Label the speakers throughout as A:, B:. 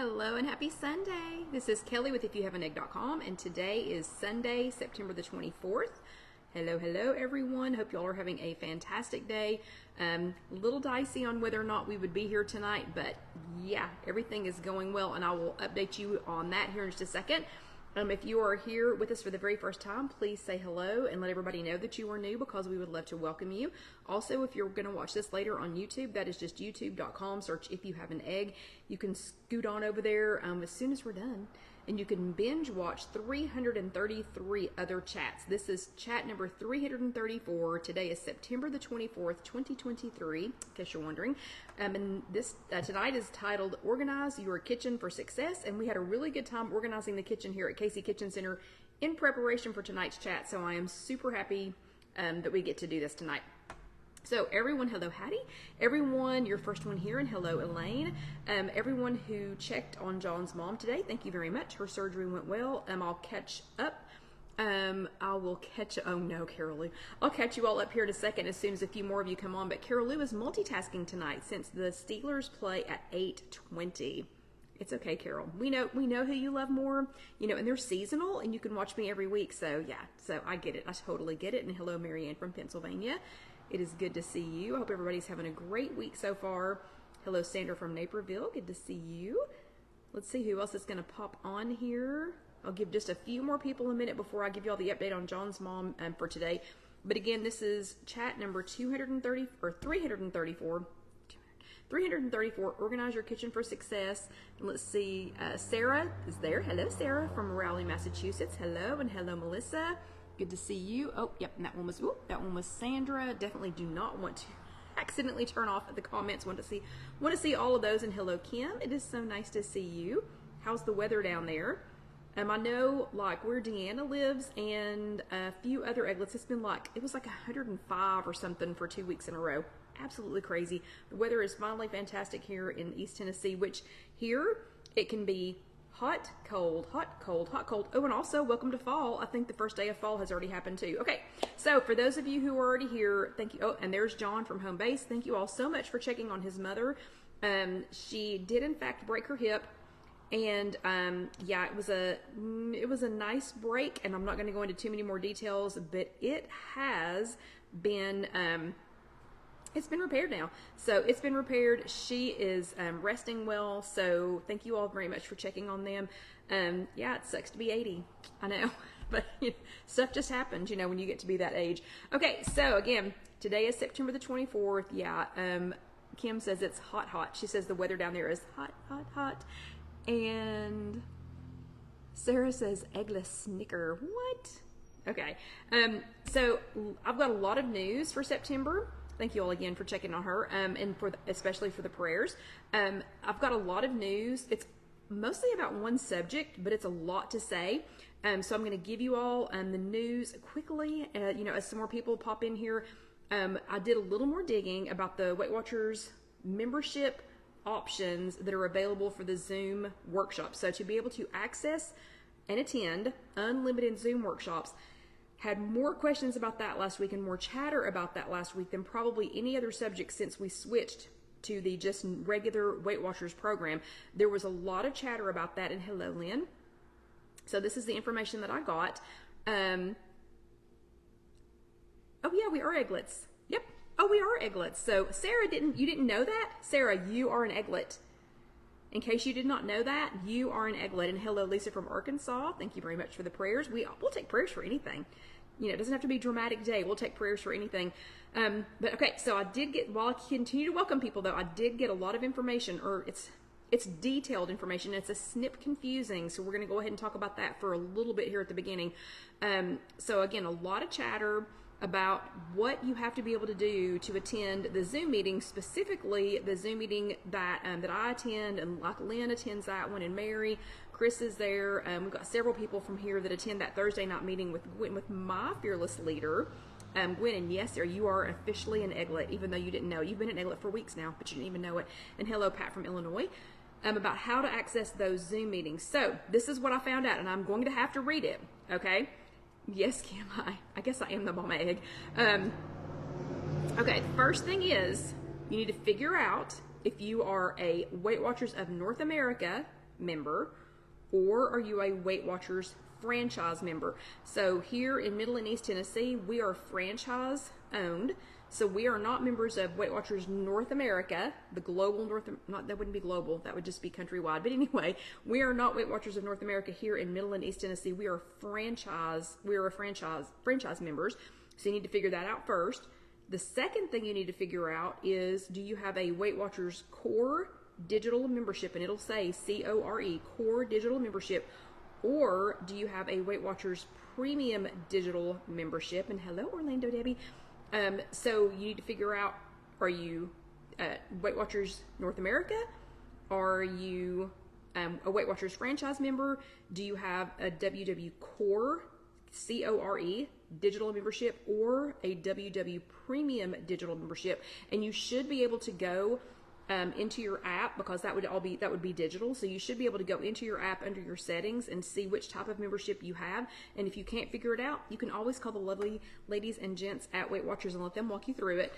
A: Hello and happy Sunday. This is Kelly with IfYouHaveAnEgg.com, and today is Sunday, September the 24th. Hello everyone. Hope y'all are having a fantastic day. A little dicey on whether or not we would be here tonight, but yeah, everything is going well, and I will update you on that here in just a second. If you are here with us for the very first time, please say hello and let everybody know that you are new, because we would love to welcome you. Also, if you're going to watch this later on YouTube, that is just youtube.com, search If You Have an Egg. You can scoot on over there as soon as we're done, and you can binge watch 333 other chats. This is chat number 334. Today is September the 24th, 2023, in case you're wondering. And this tonight is titled Organize Your Kitchen for Success, and we had a really good time organizing the kitchen here at Casey Kitchen Center in preparation for tonight's chat, so I am super happy that we get to do this tonight. So everyone, hello Hattie. Everyone, your first one here, and hello Elaine. Everyone who checked on John's mom today, thank you very much. Her surgery went well. I'll catch up. Oh no, Carol Lou. I'll catch you all up here in a second as soon as a few more of you come on. But Carol Lou is multitasking tonight since the Steelers play at 8:20. It's okay, Carol. We know who you love more, and they're seasonal, and you can watch me every week. So yeah, so I get it. I totally get it. And hello, Marianne from Pennsylvania. It is good to see you. I hope everybody's having a great week so far. Hello, Sandra from Naperville. Good to see you. Let's see who else is going to pop on here. I'll give just a few more people a minute before I give you all the update on John's mom for today. But again, this is chat number 334. 334, Organize Your Kitchen for Success. And let's see, Sarah is there. Hello, Sarah from Raleigh, Massachusetts. Hello, and hello, Melissa. Good to see you. Oh, yep, and that one was Sandra. Definitely do not want to accidentally turn off the comments. Want to see all of those. And hello, Kim. It is so nice to see you. How's the weather down there? I know, like, where Deanna lives and a few other egglets, it was like 105 or something for 2 weeks in a row. Absolutely crazy. The weather is finally fantastic here in East Tennessee, which here it can be hot, cold, hot, cold, hot, cold. Oh, and also welcome to fall. I think the first day of fall has already happened too. Okay, so for those of you who are already here, thank you. Oh, and there's John from Home Base. Thank you all so much for checking on his mother. She did in fact break her hip. And yeah, it was a nice break, and I'm not going to go into too many more details, but it has been it's been repaired now. So it's been repaired. She is resting well. So thank you all very much for checking on them. Yeah, it sucks to be 80. I know, but stuff just happens, when you get to be that age. Okay, so again, today is September the 24th. Yeah, Kim says it's hot, hot. She says the weather down there is hot, hot, hot. And Sarah says eggless snicker. What? Okay. So I've got a lot of news for September. Thank you all again for checking on her, and especially for the prayers. I've got a lot of news. It's mostly about one subject, but it's a lot to say. So I'm going to give you all the news quickly. As some more people pop in here, I did a little more digging about the Weight Watchers membership options that are available for the Zoom workshop. So to be able to access and attend unlimited Zoom workshops, had more questions about that last week and more chatter about that last week than probably any other subject since we switched to the just regular Weight Watchers program. There was a lot of chatter about that, and hello, Lynn. So this is the information that I got. Oh yeah, we are egglets. Yep. Oh, we are egglets. So Sarah, you didn't know that? Sarah, you are an egglet. In case you did not know that, you are an egglet. And hello, Lisa from Arkansas. Thank you very much for the prayers. We'll take prayers for anything. It doesn't have to be a dramatic day. We'll take prayers for anything. But okay, so I did get, while I continue to welcome people though, I did get a lot of information, or it's detailed information. It's a snip confusing. So we're going to go ahead and talk about that for a little bit here at the beginning. So again, a lot of chatter about what you have to be able to do to attend the Zoom meeting, specifically the Zoom meeting that I attend, and like Lynn attends that one, and Mary, Chris is there. We've got several people from here that attend that Thursday night meeting with my fearless leader, Gwen. And yes, sir, you are officially an egglet, even though you didn't know. You've been an egglet for weeks now, but you didn't even know it. And hello, Pat from Illinois. About how to access those Zoom meetings. So this is what I found out, and I'm going to have to read it, okay? Yes, Kim, I guess I am the mama egg. Okay, the first thing is you need to figure out if you are a Weight Watchers of North America member, or are you a Weight Watchers franchise member? So here in Middle and East Tennessee, we are franchise owned. So we are not members of Weight Watchers North America, the global that wouldn't be global, that would just be countrywide. But anyway, we are not Weight Watchers of North America here in Middle and East Tennessee. We are franchise members. So you need to figure that out first. The second thing you need to figure out is, do you have a Weight Watchers Core Digital Membership? And it'll say CORE, Core Digital Membership. Or do you have a Weight Watchers Premium Digital Membership? And hello, Orlando Debbie. So you need to figure out, are you Weight Watchers North America? Are you a Weight Watchers franchise member? Do you have a WW Core, CORE, digital membership, or a WW Premium digital membership? And you should be able to go into your app, because that would be digital. So you should be able to go into your app under your settings and see which type of membership you have. And if you can't figure it out, you can always call the lovely ladies and gents at Weight Watchers and let them walk you through it.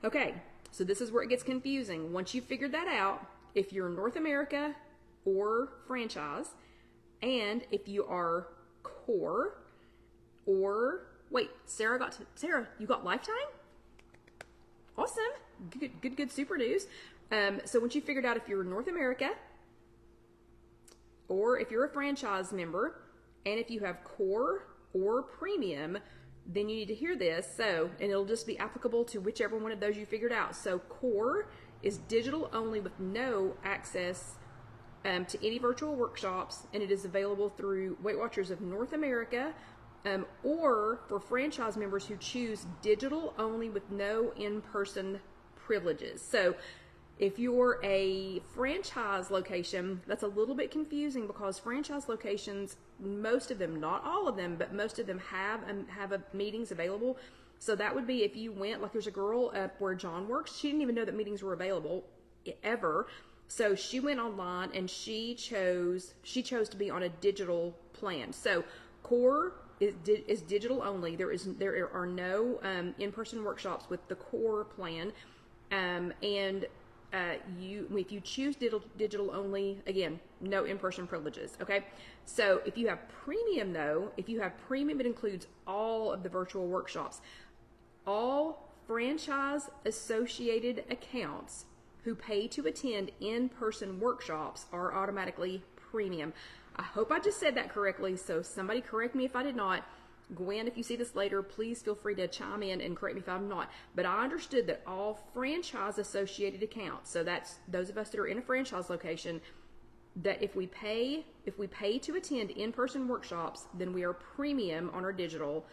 A: Okay, so this is where it gets confusing. Once you've figured that out, if you're North America or franchise, and if you are core, or wait, Sarah, you got lifetime? Awesome. Good, super news. So once you figured out if you're North America, or if you're a franchise member, and if you have core or premium, then you need to hear this. So, and it'll just be applicable to whichever one of those you figured out. So core is digital only with no access to any virtual workshops, and it is available through Weight Watchers of North America, or for franchise members who choose digital only with no in-person privileges. So if you're a franchise location, that's a little bit confusing, because franchise locations, most of them, not all of them, but most of them have meetings available. So that would be if you went, like there's a girl where John works, she didn't even know that meetings were available ever. So she went online and she chose to be on a digital plan. So core is digital only. There are no in-person workshops with the core plan, if you choose digital only, again, no in-person privileges. Okay, so if you have premium though, it includes all of the virtual workshops. All franchise associated accounts who pay to attend in-person workshops are automatically premium. I hope I just said that correctly, so somebody correct me if I did not. Gwen, if you see this later, please feel free to chime in and correct me if I'm not. But I understood that all franchise associated accounts, so that's those of us that are in a franchise location, that if we pay to attend in-person workshops, then we are premium on our digital.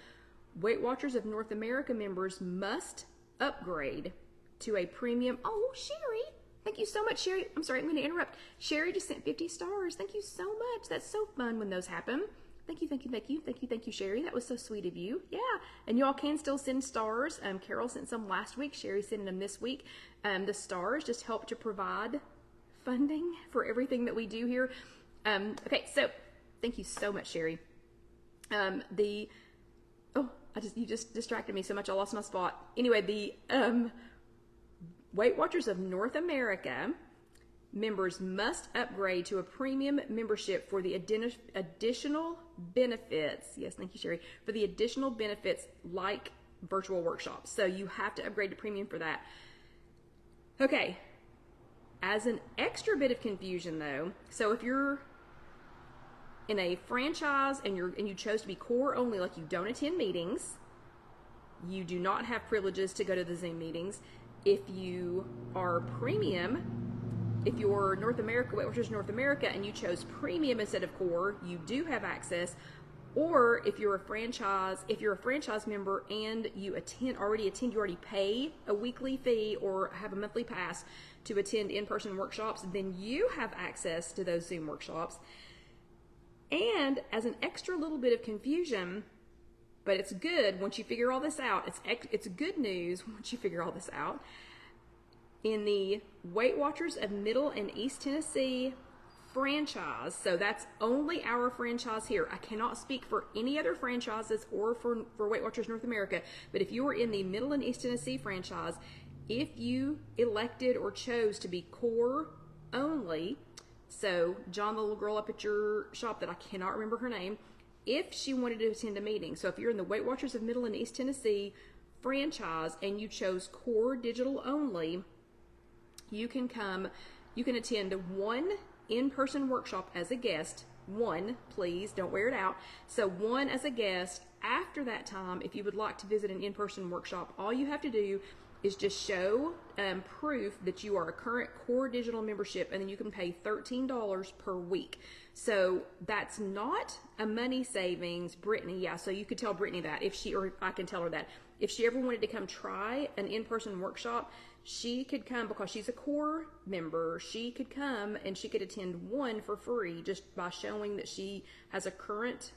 A: Weight Watchers of North America members must upgrade to a premium. Oh, Sherry, thank you so much, Sherry. I'm sorry, I'm going to interrupt. Sherry just sent 50 stars. Thank you so much. That's so fun when those happen. Thank you, Sherry. That was so sweet of you. Yeah, and y'all can still send stars. Carol sent some last week. Sherry sent them this week. The stars just help to provide funding for everything that we do here. Okay, so thank you so much, Sherry. You just distracted me so much I lost my spot. Anyway, the Weight Watchers of North America members must upgrade to a premium membership for the additional benefits. Yes, thank you, Sherry. For the additional benefits like virtual workshops. So you have to upgrade to premium for that. Okay. As an extra bit of confusion though, so if you're in a franchise and you chose to be core only, like you don't attend meetings, you do not have privileges to go to the Zoom meetings. If you are premium, if you're North America, Weight Watchers North America, and you chose premium instead of core, you do have access. Or if you're a franchise member and you already pay a weekly fee or have a monthly pass to attend in-person workshops, then you have access to those Zoom workshops. And as an extra little bit of confusion, but it's good once you figure all this out, it's good news once you figure all this out. In the Weight Watchers of Middle and East Tennessee franchise, so that's only our franchise here. I cannot speak for any other franchises or for Weight Watchers North America, but if you are in the Middle and East Tennessee franchise, if you elected or chose to be core only, So John, the little girl up at your shop that I cannot remember her name, if she wanted to attend a meeting, so if you're in the Weight Watchers of Middle and East Tennessee franchise and you chose core digital only, you can attend one in-person workshop as a guest. One, please, don't wear it out. So one as a guest. After that time, if you would like to visit an in-person workshop, all you have to do is just show proof that you are a current core digital membership, and then you can pay $13 per week. So that's not a money savings. Brittany, yeah, so you could tell Brittany that or I can tell her that if she ever wanted to come try an in-person workshop, she could come because she's a core member. She could come and she could attend one for free just by showing that she has a current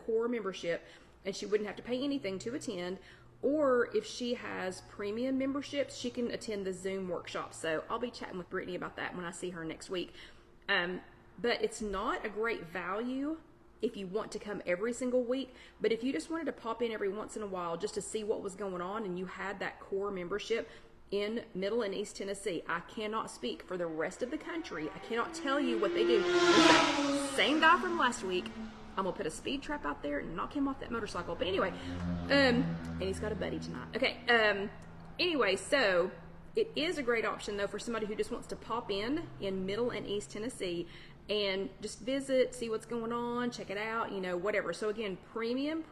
A: core membership, and she wouldn't have to pay anything to attend. Or if she has premium memberships, she can attend the Zoom workshop. So I'll be chatting with Brittany about that when I see her next week. But it's not a great value if you want to come every single week. But if you just wanted to pop in every once in a while just to see what was going on and you had that core membership in Middle and East Tennessee, I cannot speak for the rest of the country. I cannot tell you what they do. Same guy from last week. I'm gonna put a speed trap out there and knock him off that motorcycle. But anyway, and he's got a buddy tonight. Okay, anyway, so it is a great option though for somebody who just wants to pop in Middle and East Tennessee and just visit, see what's going on, check it out, whatever. So again, premium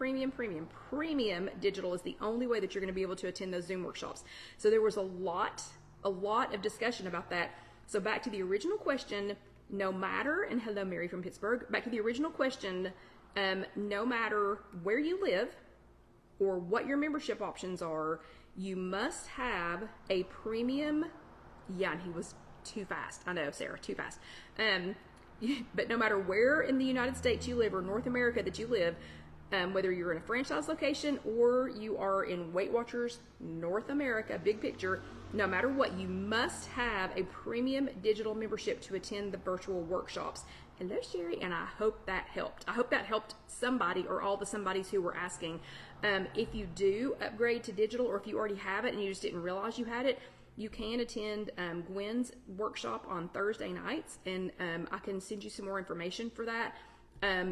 A: digital is the only way that you're gonna be able to attend those Zoom workshops. So there was a lot of discussion about that. So back to the original question, no matter, and hello Mary from Pittsburgh, back to the original question, no matter where you live or what your membership options are, you must have a premium, yeah, and he was too fast. I know, Sarah, too fast. But no matter where in the United States you live or North America that you live, whether you're in a franchise location or you are in Weight Watchers North America, big picture, no matter what, you must have a premium digital membership to attend the virtual workshops. Hello, Sherry, and I hope that helped. I hope that helped somebody or all the somebodies who were asking. If you do upgrade to digital, or if you already have it and you just didn't realize you had it, you can attend Gwen's workshop on Thursday nights, and I can send you some more information for that.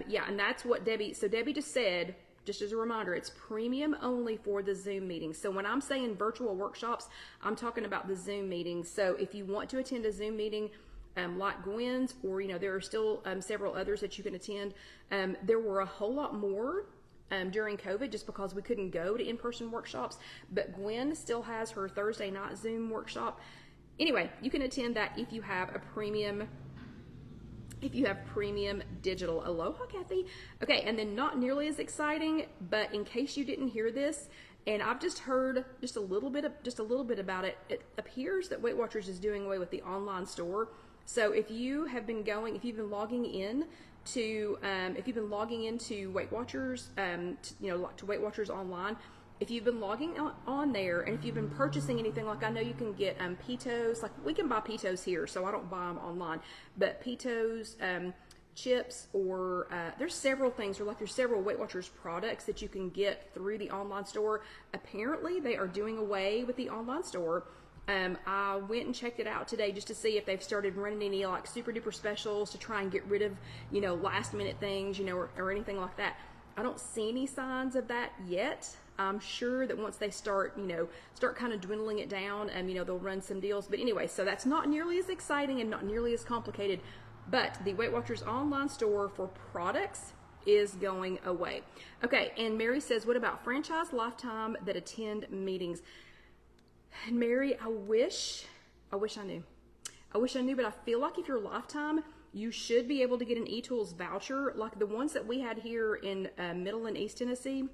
A: Yeah, and that's what Debbie just said, just as a reminder, it's premium only for the Zoom meetings. So when I'm saying virtual workshops, I'm talking about the Zoom meetings. So if you want to attend a Zoom meeting like Gwen's, or there are still several others that you can attend, there were a whole lot more during COVID just because we couldn't go to in-person workshops, but Gwen still has her Thursday night Zoom workshop. Anyway, you can attend that if you have a premium digital. Aloha, Kathy. Okay, and then not nearly as exciting, but in case you didn't hear this, and I've just heard just a little bit about it, it appears that Weight Watchers is doing away with the online store. So if you've been logging in to Weight Watchers, to Weight Watchers online, if you've been logging on there, and if you've been purchasing anything, like I know you can get pitos, like we can buy pitos here, so I don't buy them online, but pitos, chips, or there's several things, or like there's several Weight Watchers products that you can get through the online store. Apparently they are doing away with the online store. I went and checked it out today just to see if they've started running any like super duper specials to try and get rid of, last minute things, or anything like that. I don't see any signs of that yet. I'm sure that once they start kind of dwindling it down, they'll run some deals. But anyway, so that's not nearly as exciting and not nearly as complicated. But the Weight Watchers online store for products is going away. Okay, and Mary says, what about franchise lifetime that attend meetings? And Mary, I wish I knew. But I feel like if you're lifetime, you should be able to get an eTools voucher, like the ones that we had here in Middle and East Tennessee.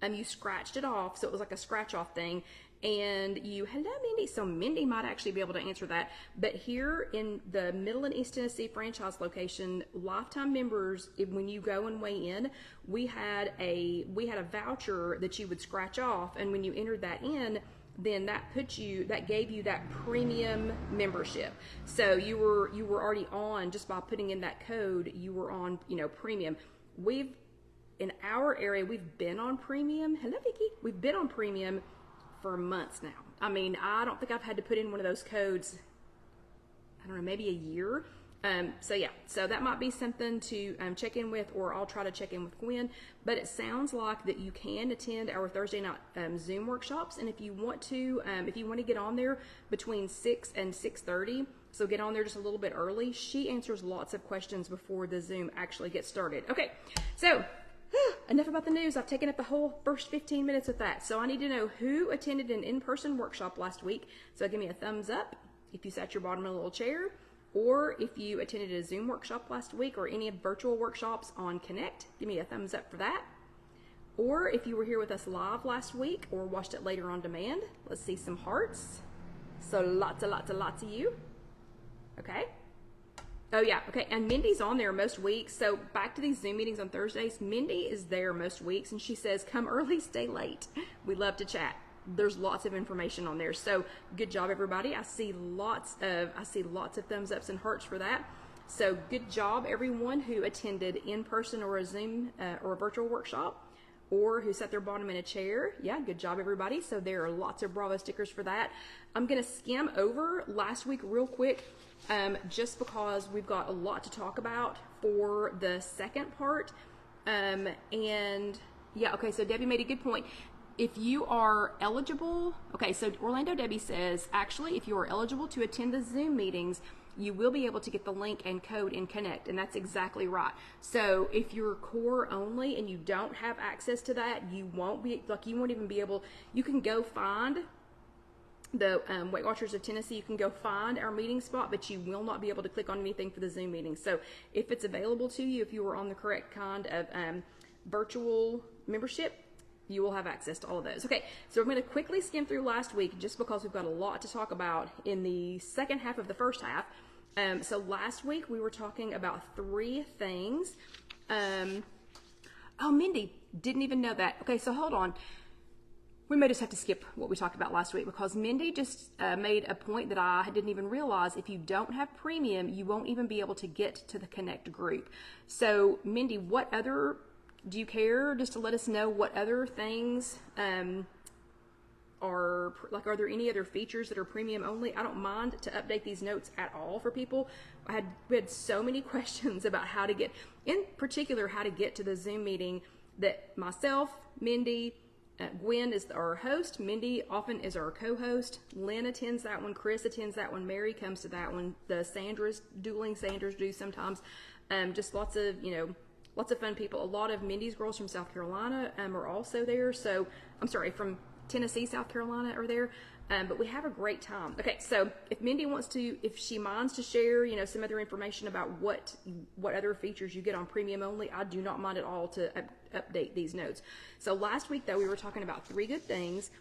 A: You scratched it off, so it was like a scratch off thing, and hello Mindy, so Mindy might actually be able to answer that. But here in the Middle and East Tennessee franchise location, lifetime members, when you go and weigh in, we had a voucher that you would scratch off, and when you entered that in, then that gave you that premium membership. So you were already on, just by putting in that code, you were on, premium. In our area, we've been on premium. Hello, Vicky. We've been on premium for months now. I mean, I don't think I've had to put in one of those codes, I don't know, maybe a year. So yeah, so that might be something to check in with, or I'll try to check in with Gwen. But it sounds like that you can attend our Thursday night Zoom workshops, and if you want to get on there between 6 and 6:30, so get on there just a little bit early. She answers lots of questions before the Zoom actually gets started. Okay, so enough about the news. I've taken up the whole first 15 minutes with that. So I need to know who attended an in-person workshop last week. So give me a thumbs up if you sat your bottom in a little chair, or if you attended a Zoom workshop last week or any virtual workshops on Connect, give me a thumbs up for that. Or if you were here with us live last week or watched it later on demand, let's see some hearts. So lots of you. Okay. Oh yeah, okay, and Mindy's on there most weeks. So back to these Zoom meetings on Thursdays, Mindy is there most weeks, and she says, come early, stay late. We love to chat. There's lots of information on there. So good job, everybody. I see lots of thumbs ups and hearts for that. So good job, everyone who attended in person or a Zoom or a virtual workshop, or who sat their bottom in a chair. Yeah, good job, everybody. So there are lots of Bravo stickers for that. I'm going to skim over last week real quick, just because we've got a lot to talk about for the second part. And yeah, okay, so Debbie made a good point. If you are eligible, okay, so Orlando Debbie says, actually, if you are eligible to attend the Zoom meetings, you will be able to get the link and code in Connect, and that's exactly right. So if you're core only and you don't have access to that, you won't even be able, you can go find the Weight Watchers of Tennessee, you can go find our meeting spot, but you will not be able to click on anything for the Zoom meeting. So if it's available to you, if you were on the correct kind of virtual membership, you will have access to all of those. Okay, so we're going to quickly skim through last week just because we've got a lot to talk about in the second half of the first half. So last week we were talking about 3 things. Oh, Mindy, didn't even know that. Okay, so hold on. We may just have to skip what we talked about last week because Mindy just made a point that I didn't even realize. If you don't have premium, you won't even be able to get to the Connect group. So Mindy, what other, do you care just to let us know what other things are there any other features that are premium only? I don't mind to update these notes at all for people. We had so many questions about how to get, in particular, how to get to the Zoom meeting that myself, Mindy, Gwen is our host. Mindy often is our co-host. Lynn attends that one. Chris attends that one. Mary comes to that one. The dueling Sandras do sometimes. Just lots of fun people. A lot of Mindy's girls from South Carolina are also there. So, I'm sorry, from Tennessee, South Carolina are there. But we have a great time. Okay, so if Mindy wants to, if she minds to share, some other information about what other features you get on premium only, I do not mind at all to update these notes. So last week, though, we were talking about 3 good things.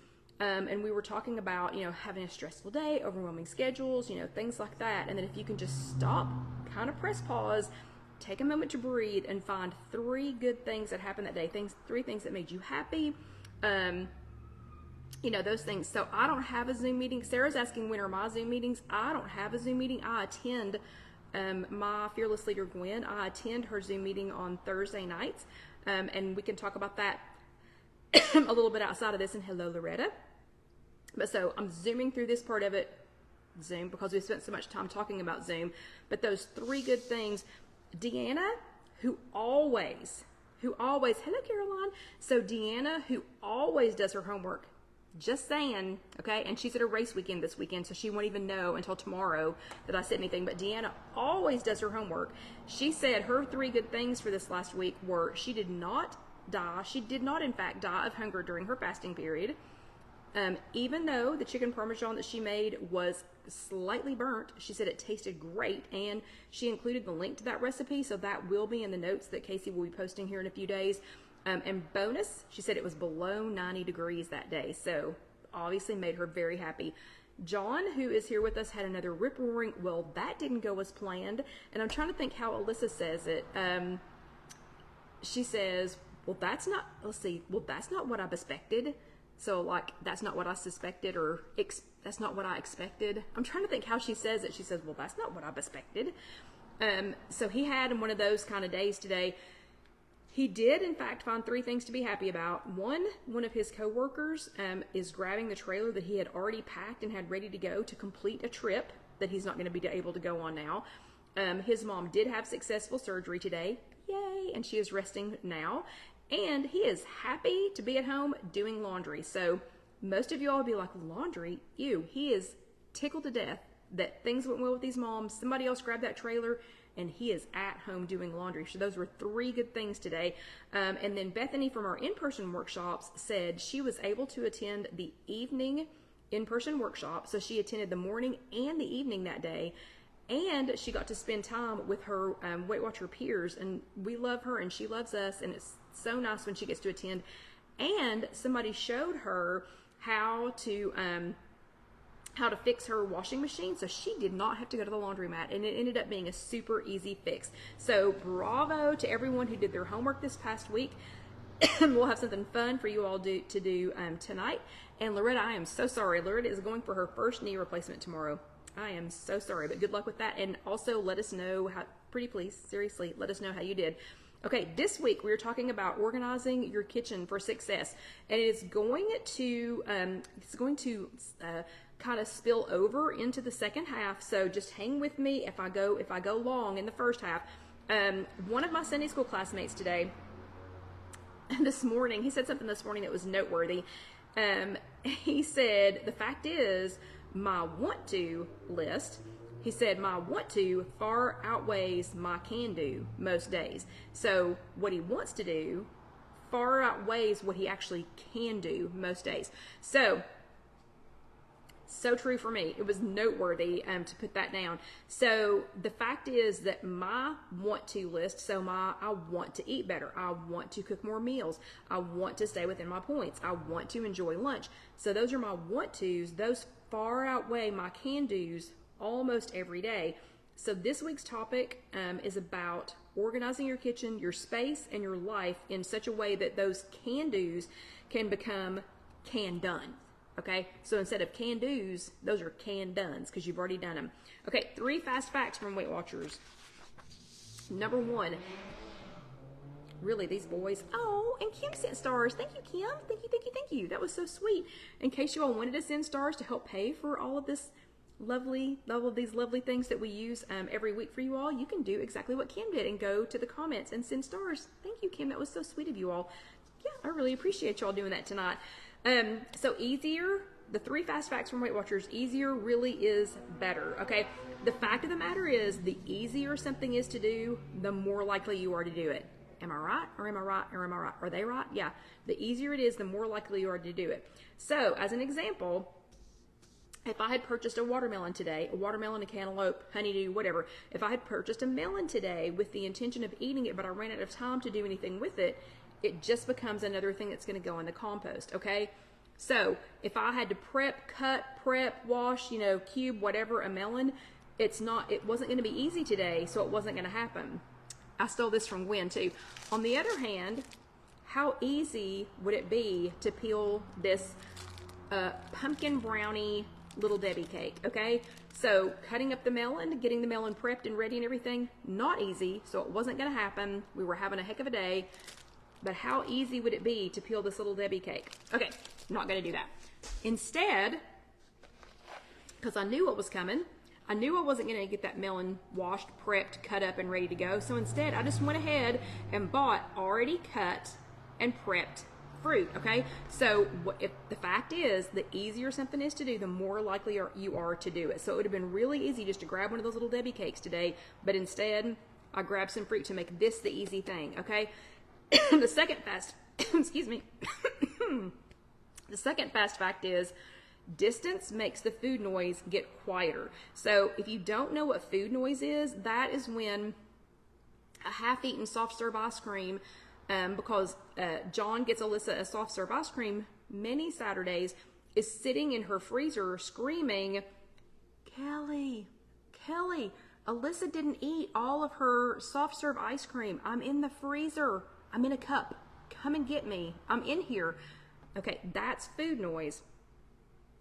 A: And we were talking about, having a stressful day, overwhelming schedules, things like that. And then if you can just stop, kind of press pause, take a moment to breathe, and find 3 good things that happened that day. 3 things that made you happy. Those things. So I don't have a Zoom meeting. Sarah's asking, when are my Zoom meetings? I don't have a Zoom meeting. I attend my fearless leader, Gwen. I attend her Zoom meeting on Thursday nights. And we can talk about that a little bit outside of this. And hello, Loretta. But so I'm zooming through this part of it, Zoom, because we spent so much time talking about Zoom. But those 3 good things, Deanna, who always, hello, Caroline. So Deanna, who always does her homework, just saying, okay, and she's at a race weekend this weekend, so she won't even know until tomorrow that I said anything, but Deanna always does her homework. She said her 3 good things for this last week were she did not, in fact, die of hunger during her fasting period. Even though the chicken parmesan that she made was slightly burnt, she said it tasted great, and she included the link to that recipe, so that will be in the notes that Casey will be posting here in a few days. And bonus, she said it was below 90 degrees that day, so obviously made her very happy. John, who is here with us, had another rip-roaring, well, that didn't go as planned, and I'm trying to think how Alyssa says it. She says, well, that's not what I expected. So, that's not what I suspected, or that's not what I expected. I'm trying to think how she says it. She says, well, that's not what I expected. So he had one of those kind of days today. He did, in fact, find 3 things to be happy about. One of his coworkers is grabbing the trailer that he had already packed and had ready to go to complete a trip that he's not going to be able to go on now. His mom did have successful surgery today. Yay! And she is resting now. And he is happy to be at home doing laundry. So most of y'all will be like, laundry? Ew. He is tickled to death that things went well with these moms. Somebody else grabbed that trailer and he is at home doing laundry. So those were 3 good things today. And then Bethany from our in-person workshops said she was able to attend the evening in-person workshop. So she attended the morning and the evening that day. And she got to spend time with her Weight Watcher peers. And we love her and she loves us. And it's so nice when she gets to attend. And somebody showed her how to fix her washing machine, so she did not have to go to the laundromat, and it ended up being a super easy fix. So bravo to everyone who did their homework this past week. We'll have something fun for you all to do tonight. And Loretta, I am so sorry. Loretta is going for her first knee replacement tomorrow. I am so sorry, but good luck with that. And also let us know how, pretty please, seriously, let us know how you did. Okay, this week we're talking about organizing your kitchen for success, and it's going to kind of spill over into the second half. So just hang with me if I go long in the first half. One of my Sunday school classmates today, this morning, he said something this morning that was noteworthy. He said, the fact is, my want to list, he said, my want to far outweighs my can do most days. So what he wants to do far outweighs what he actually can do most days. So true for me. It was noteworthy to put that down. So the fact is that my want to list, so I want to eat better. I want to cook more meals. I want to stay within my points. I want to enjoy lunch. So those are my want tos. Those far outweigh my can do's almost every day. So this week's topic is about organizing your kitchen, your space, and your life in such a way that those can do's can become can done. Okay, so instead of can do's, those are can dones because you've already done them. Okay, 3 fast facts from Weight Watchers. Number 1, really these boys. Oh, and Kim sent stars. Thank you, Kim. Thank you, thank you, thank you. That was so sweet. In case you all wanted to send stars to help pay for all of this these lovely things that we use every week for you all, you can do exactly what Kim did and go to the comments and send stars. Thank you, Kim. That was so sweet of you all. Yeah, I really appreciate y'all doing that tonight. So easier, the 3 fast facts from Weight Watchers, easier really is better, okay? The fact of the matter is, the easier something is to do, the more likely you are to do it. Am I right? Or am I right? Or am I right? Are they right? Yeah. The easier it is, the more likely you are to do it. So, as an example, if I had purchased a watermelon today, a watermelon, a cantaloupe, honeydew, whatever, if I had purchased a melon today with the intention of eating it, but I ran out of time to do anything with it, it just becomes another thing that's going to go in the compost, okay? So if I had to prep, wash, cube, whatever, a melon, it wasn't going to be easy today, so it wasn't going to happen. I stole this from Gwen too. On the other hand, how easy would it be to peel this pumpkin brownie Little Debbie cake, okay? So cutting up the melon, getting the melon prepped and ready and everything, not easy, so it wasn't going to happen. We were having a heck of a day. But how easy would it be to peel this Little Debbie cake? Okay, not going to do that. Instead, because I knew what was coming, I knew I wasn't going to get that melon washed, prepped, cut up, and ready to go. So instead, I just went ahead and bought already cut and prepped fruit, okay? So if the fact is, the easier something is to do, the more likely you are to do it. So it would have been really easy just to grab one of those Little Debbie cakes today, but instead, I grabbed some fruit to make this the easy thing, okay? The second fast, excuse me, the second fast fact is distance makes the food noise get quieter. So if you don't know what food noise is, that is when a half-eaten soft serve ice cream, because John gets Alyssa a soft serve ice cream many Saturdays, is sitting in her freezer screaming, Kelly, Alyssa didn't eat all of her soft serve ice cream. I'm in the freezer. I'm in a cup. Come and get me. I'm in here. Okay, that's food noise.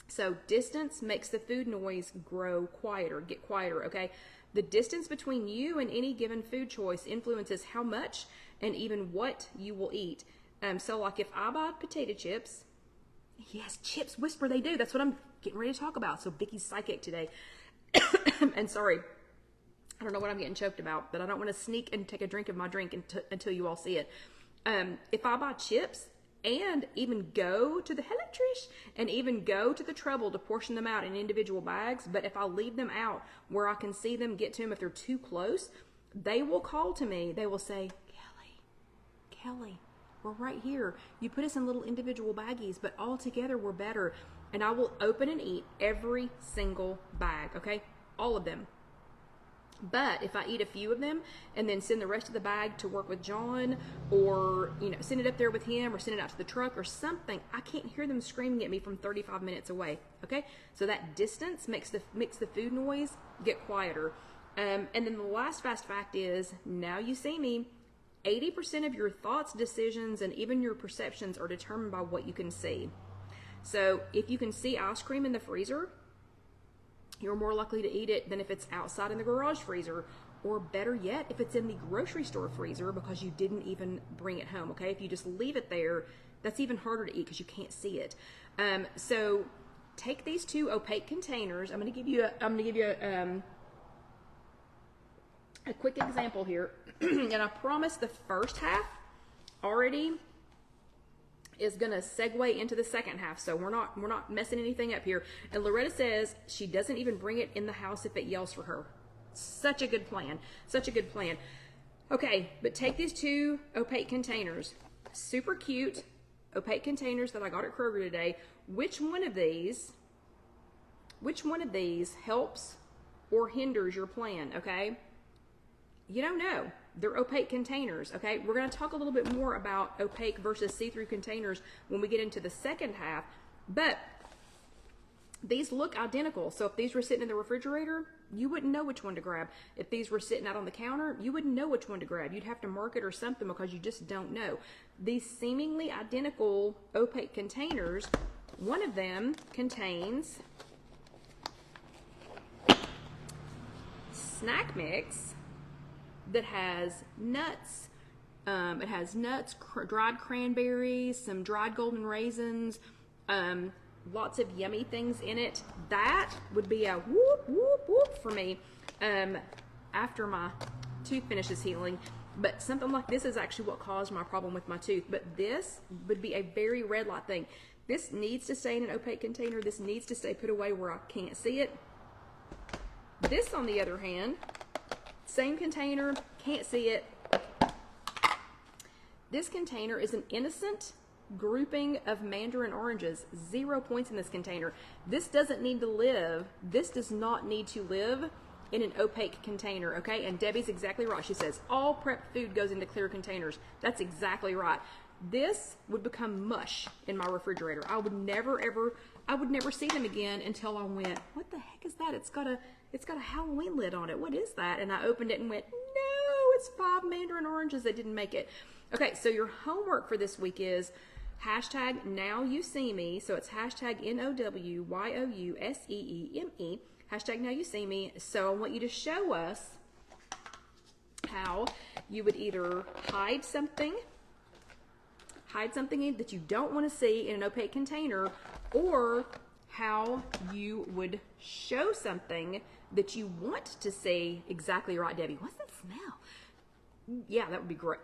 A: So distance makes the food noise get quieter, okay? The distance between you and any given food choice influences how much and even what you will eat. So like if I buy potato chips, yes, chips whisper, they do. That's what I'm getting ready to talk about. So Vicky's psychic today. And sorry. I don't know what I'm getting choked about, but I don't want to sneak and take a drink of my drink until you all see it. If I buy chips and even go to the, hello Trish, and even go to the trouble to portion them out in individual bags, but if I leave them out where I can see them, get to them if they're too close, they will call to me. They will say, Kelly, we're right here. You put us in little individual baggies, but all together we're better. And I will open and eat every single bag, okay? All of them. But if I eat a few of them and then send the rest of the bag to work with John, or send it up there with him, or send it out to the truck or something, I can't hear them screaming at me from 35 minutes away. Okay, so that distance makes the food noise get quieter. And then the last fast fact is, now you see me, 80% of your thoughts, decisions, and even your perceptions are determined by what you can see. So if you can see ice cream in the freezer, you're more likely to eat it than if it's outside in the garage freezer, or better yet, if it's in the grocery store freezer because you didn't even bring it home. Okay, if you just leave it there, that's even harder to eat because you can't see it. So take these two opaque containers. I'm going to give you a quick example here, and I promise the first half already is going to segue into the second half, so we're not messing anything up here. And Loretta says she doesn't even bring it in the house if it yells for her. Such a good plan. Such a good plan. Okay, but take these two opaque containers, super cute opaque containers that I got at Kroger today. Which one of these helps or hinders your plan? Okay, you don't know. They're opaque containers, okay? We're going to talk a little bit more about opaque versus see-through containers when we get into the second half, but these look identical. So if these were sitting in the refrigerator, you wouldn't know which one to grab. If these were sitting out on the counter, you wouldn't know which one to grab. You'd have to mark it or something because you just don't know. These seemingly identical opaque containers, one of them contains snack mix that has nuts. It has nuts, dried cranberries, some dried golden raisins, lots of yummy things in it. That would be a whoop, whoop, whoop for me after my tooth finishes healing. But something like this is actually what caused my problem with my tooth. But this would be a very red light thing. This needs to stay in an opaque container. This needs to stay put away where I can't see it. This, on the other hand, same container, can't see it. This container is an innocent grouping of mandarin oranges. 0 points in this container. This doesn't need to live. This does not need to live in an opaque container, okay? And Debbie's exactly right. She says all prepped food goes into clear containers. That's exactly right. This would become mush in my refrigerator. I would never see them again until I went, what the heck is that? It's got a Halloween lid on it. What is that? And I opened it and went, no, it's 5 mandarin oranges that didn't make it. Okay, so your homework for this week is hashtag now you see me. So it's hashtag NOWYOUSEEEME, hashtag now you see me. So I want you to show us how you would either hide something that you don't want to see in an opaque container, or how you would show something that you want to see. Exactly right, Debbie. What's that smell? Yeah, that would be great.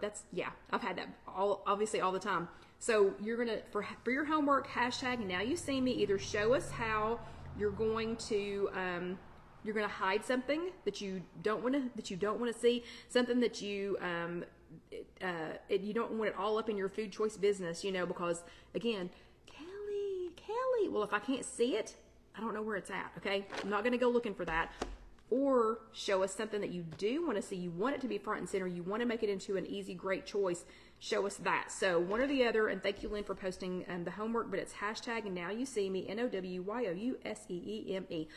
A: I've had that obviously all the time. So you're gonna, for your homework, hashtag now you see me, either show us how you're going to hide something that you don't want to see, something that you don't want it all up in your food choice business, because again, Kelly, well, if I can't see it, I don't know where it's at, okay? I'm not going to go looking for that. Or show us something that you do want to see. You want it to be front and center. You want to make it into an easy, great choice. Show us that. So one or the other, and thank you, Lynn, for posting the homework, but it's hashtag now you see me, NOWYOUSEEEME.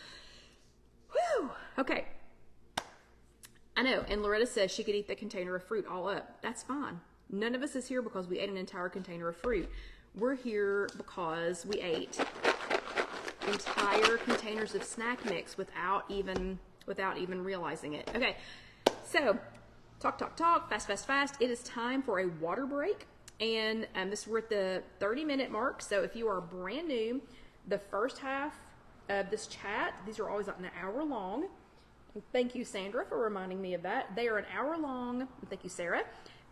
A: Whew! Okay. I know, and Loretta says she could eat the container of fruit all up. That's fine. None of us is here because we ate an entire container of fruit. We're here because we ate entire containers of snack mix without even realizing it. Okay, so talk, fast. It is time for a water break, and we're at the 30-minute mark. So if you are brand new, the first half of this chat, these are always an hour long. Thank you, Sandra, for reminding me of that. They are an hour long. Thank you, Sarah.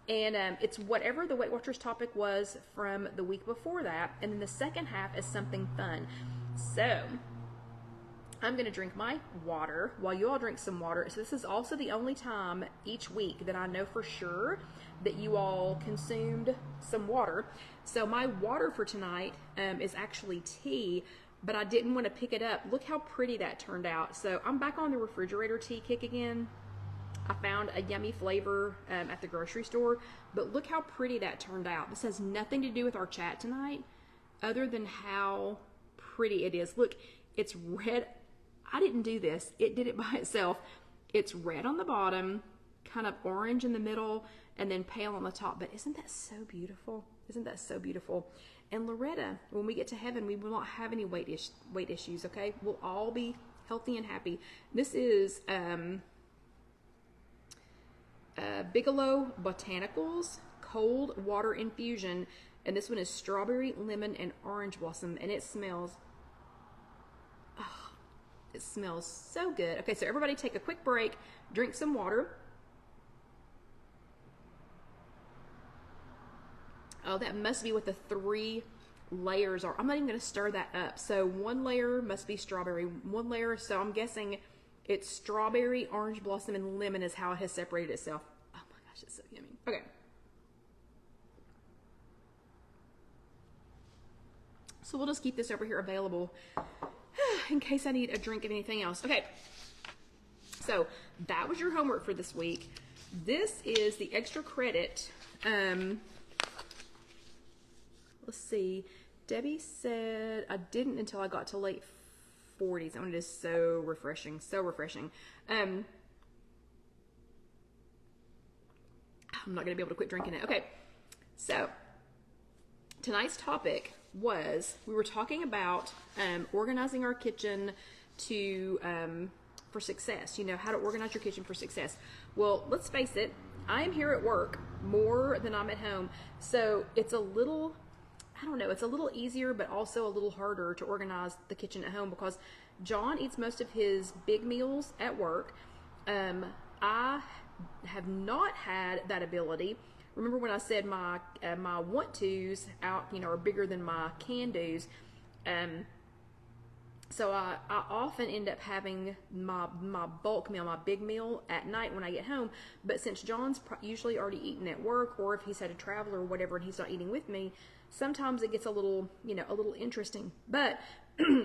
A: And it's whatever the Weight Watchers topic was from the week before that. And then the second half is something fun. So I'm going to drink my water while you all drink some water. So this is also the only time each week that I know for sure that you all consumed some water. So my water for tonight is actually tea, but I didn't want to pick it up. Look how pretty that turned out. So I'm back on the refrigerator tea kick again. I found a yummy flavor at the grocery store, but look how pretty that turned out. This has nothing to do with our chat tonight other than how pretty it is. Look, it's red. I didn't do this. It did it by itself. It's red on the bottom, kind of orange in the middle, and then pale on the top. But isn't that so beautiful? Isn't that so beautiful? And Loretta, when we get to heaven, we will not have any weight issues, okay? We'll all be healthy and happy. This is Bigelow Botanicals Cold Water Infusion, and this one is strawberry, lemon, and orange blossom, and it smells, oh, it smells so good. Okay, so everybody take a quick break, drink some water. Oh, that must be what the 3 layers are. I'm not even going to stir that up. So one layer must be strawberry, one layer, so I'm guessing it's strawberry, orange blossom, and lemon is how it has separated itself. Oh my gosh, it's so yummy. Okay. So we'll just keep this over here available in case I need a drink of anything else. Okay. So that was your homework for this week. This is the extra credit. Let's see. Debbie said I didn't until I got to late 40s. And it is so refreshing. So refreshing. I'm not going to be able to quit drinking it. Okay. So tonight's topic was, we were talking about organizing our kitchen to for success. You know, how to organize your kitchen for success. Well, let's face it. I am here at work more than I'm at home. So it's a little, I don't know, it's a little easier, but also a little harder to organize the kitchen at home because John eats most of his big meals at work. I have not had that ability. Remember when I said my my want tos out, you know, are bigger than my can dos. So I often end up having my bulk meal, my big meal at night when I get home. But since John's usually already eaten at work, or if he's had to travel or whatever and he's not eating with me, sometimes it gets a little, you know, a little interesting. But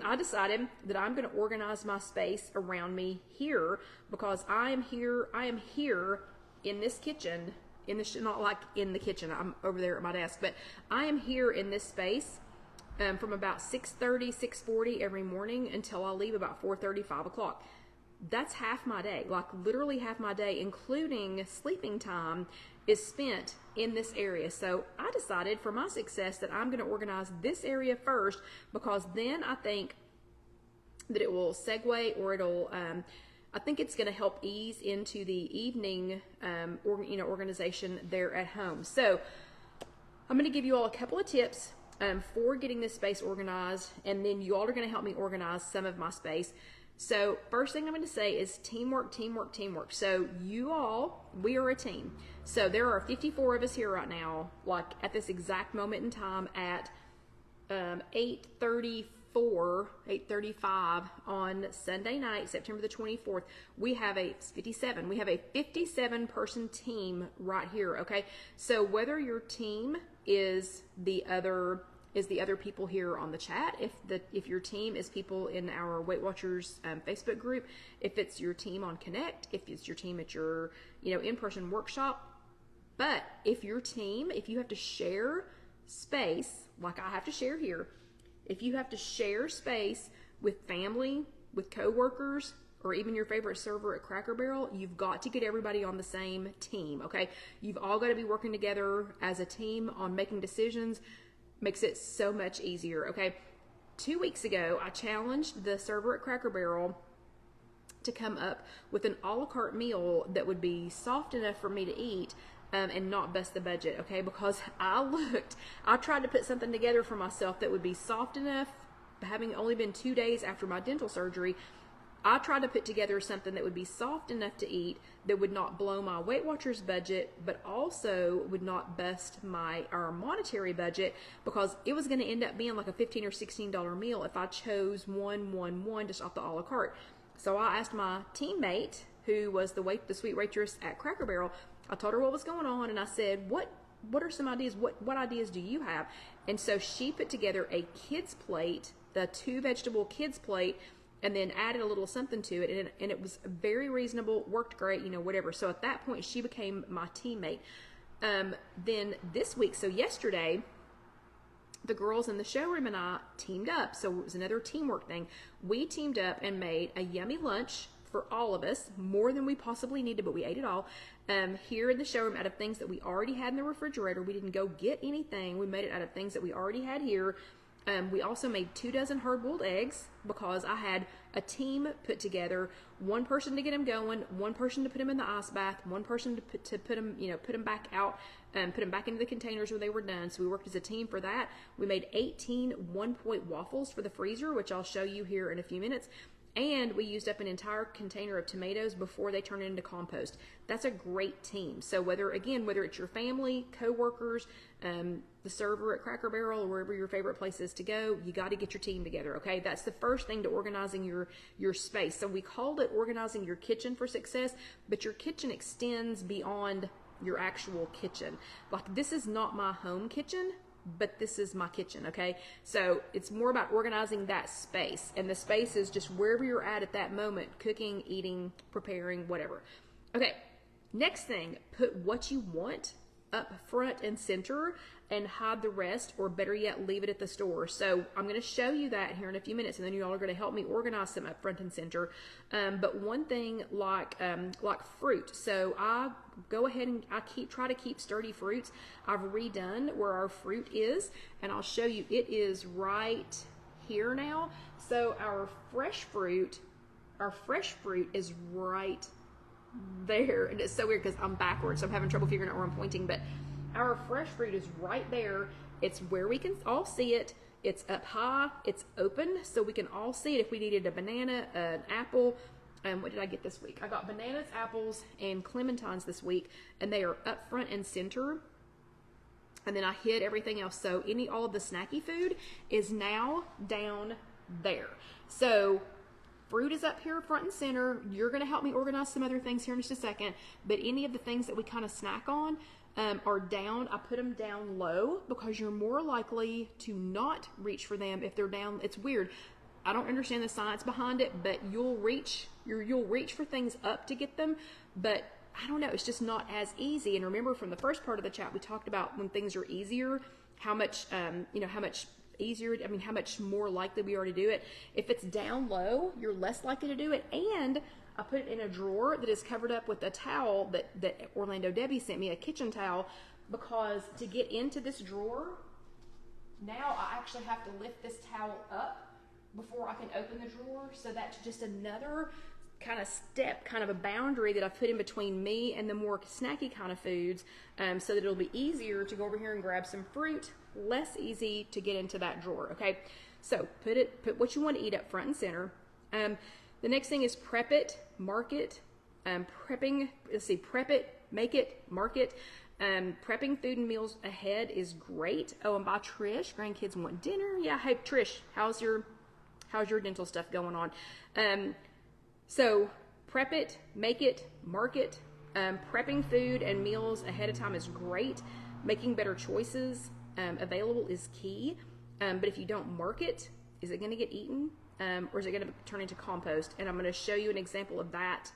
A: I decided that I'm going to organize my space around me here because I am here in this kitchen, not like in the kitchen, I'm over there at my desk, but I am here in this space from about 6:30, 6:40 every morning until I leave about 4:30, 5 o'clock. That's half my day, like literally half my day, including sleeping time, is spent in this area. So I decided for my success that I'm going to organize this area first because then I think that it will segue, or it'll, I think it's going to help ease into the evening, organization there at home. So I'm going to give you all a couple of tips for getting this space organized, and then you all are going to help me organize some of my space. So first thing I'm going to say is teamwork, teamwork, teamwork. So you all, we are a team. So there are 54 of us here right now, like at this exact moment in time at 8:35 on Sunday night, September the 24th. We have a 57. We have a 57-person team right here, okay? So whether your team is the other people here on the chat, if your team is people in our Weight Watchers Facebook group, if it's your team on Connect, if it's your team at your in-person workshop, but if your team, if you have to share space like I have to share here, if you have to share space with family, with coworkers, or even your favorite server at Cracker Barrel, you've got to get everybody on the same team, okay? You've all got to be working together as a team on making decisions. Makes it so much easier, okay? 2 weeks ago, I challenged the server at Cracker Barrel to come up with an a la carte meal that would be soft enough for me to eat and not bust the budget, okay? Because I tried to put something together for myself that would be soft enough, having only been 2 days after my dental surgery, I tried to put together something that would be soft enough to eat, that would not blow my Weight Watchers budget, but also would not bust our monetary budget, because it was going to end up being like a $15 or $16 meal if I chose one just off the a la carte. So I asked my teammate, who was the sweet waitress at Cracker Barrel, I told her what was going on, and I said, what are some ideas? What ideas do you have? And so she put together a kids plate, the 2-vegetable kids plate, and then added a little something to it, and it was very reasonable, worked great, whatever. So at that point, she became my teammate. Then this week, so yesterday, the girls in the showroom and I teamed up. So it was another teamwork thing. We teamed up and made a yummy lunch for all of us, more than we possibly needed, but we ate it all. Here in the showroom, out of things that we already had in the refrigerator. We didn't go get anything. We made it out of things that we already had here. We also made 2 dozen hard-boiled eggs, because I had a team put together, one person to get them going, one person to put them in the ice bath, one person to put them, put them back out, put them back into the containers when they were done. So we worked as a team for that. We made 18 one-point waffles for the freezer, which I'll show you here in a few minutes. And we used up an entire container of tomatoes before they turn into compost. That's a great team. So whether it's your family, coworkers, the server at Cracker Barrel, or wherever your favorite place is to go, you got to get your team together, okay? That's the first thing to organizing your space. So we called it organizing your kitchen for success, but your kitchen extends beyond your actual kitchen. Like, this is not my home kitchen, but this is my kitchen, okay? So it's more about organizing that space, and the space is just wherever you're at that moment, cooking, eating, preparing, whatever. Okay, next thing, put what you want up front and center and hide the rest, or better yet, leave it at the store. So I'm going to show you that here in a few minutes, and then you all are going to help me organize some up front and center. But one thing, like fruit. So I go ahead and try to keep sturdy fruits. I've redone where our fruit is, and I'll show you. It is right here now. So our fresh fruit is right there. And it's so weird because I'm backwards, so I'm having trouble figuring out where I'm pointing, but our fresh fruit is right there. It's where we can all see it. It's up high, it's open, so we can all see it. If we needed a banana, an apple, what did I get this week? I got bananas, apples, and clementines this week, and they are up front and center. And then I hid everything else. So all of the snacky food is now down there. So fruit is up here front and center. You're going to help me organize some other things here in just a second. But any of the things that we kind of snack on are down. I put them down low because you're more likely to not reach for them if they're down. It's weird. I don't understand the science behind it, but you'll reach for things up to get them. But I don't know. It's just not as easy. And remember, from the first part of the chat, we talked about when things are easier, how much easier, how much more likely we are to do it. If it's down low, you're less likely to do it. And I put it in a drawer that is covered up with a towel that Orlando Debbie sent me, a kitchen towel, because to get into this drawer, now I actually have to lift this towel up before I can open the drawer. So that's just another kind of step, kind of a boundary that I've put in between me and the more snacky kind of foods, so that it'll be easier to go over here and grab some fruit, less easy to get into that drawer. Okay, so put what you want to eat up front and center. The next thing is prep it, mark it. Prepping, prep it, make it, mark it. Prepping food and meals ahead is great. Oh, and by Trish, grandkids want dinner. Yeah, hey Trish, how's your dental stuff going on? So prep it, make it, mark it. Prepping food and meals ahead of time is great. Making better choices available is key. But if you don't mark it, is it going to get eaten? Or is it going to turn into compost? And I'm going to show you an example of that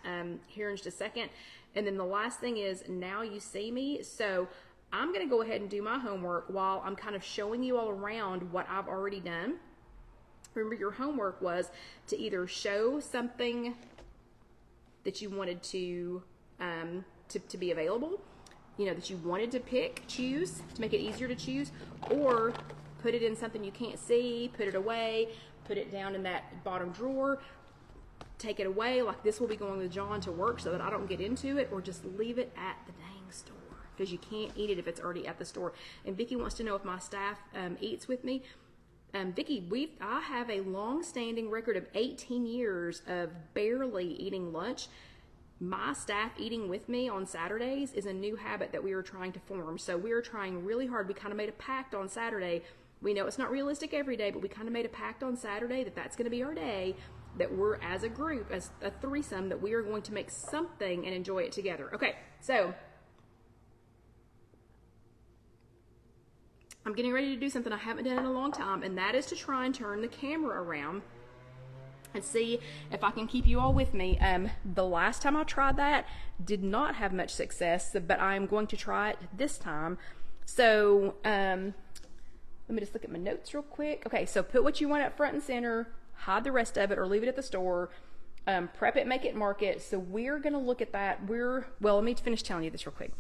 A: here in just a second. And then the last thing is, now you see me. So I'm going to go ahead and do my homework while I'm kind of showing you all around what I've already done. Remember, your homework was to either show something that you wanted to be available, that you wanted to choose to make it easier to choose, or put it in something you can't see, put it away, put it down in that bottom drawer, take it away. Like this will be going with John to work so that I don't get into it, or just leave it at the dang store because you can't eat it if it's already at the store. And Vicki wants to know if my staff eats with me. Vicki, I have a long-standing record of 18 years of barely eating lunch. My staff eating with me on Saturdays is a new habit that we are trying to form. So we are trying really hard. We kind of made a pact on Saturday. We know it's not realistic every day, but we kind of made a pact on Saturday that that's going to be our day, that we're, as a group, as a threesome, that we are going to make something and enjoy it together. Okay, so I'm getting ready to do something I haven't done in a long time, and that is to try and turn the camera around and see if I can keep you all with me. The last time I tried that did not have much success, but I'm going to try it this time. So let me just look at my notes real quick. Okay, so put what you want up front and center, hide the rest of it or leave it at the store, prep it, make it, mark it. So we're gonna look at that. Well, let me finish telling you this real quick.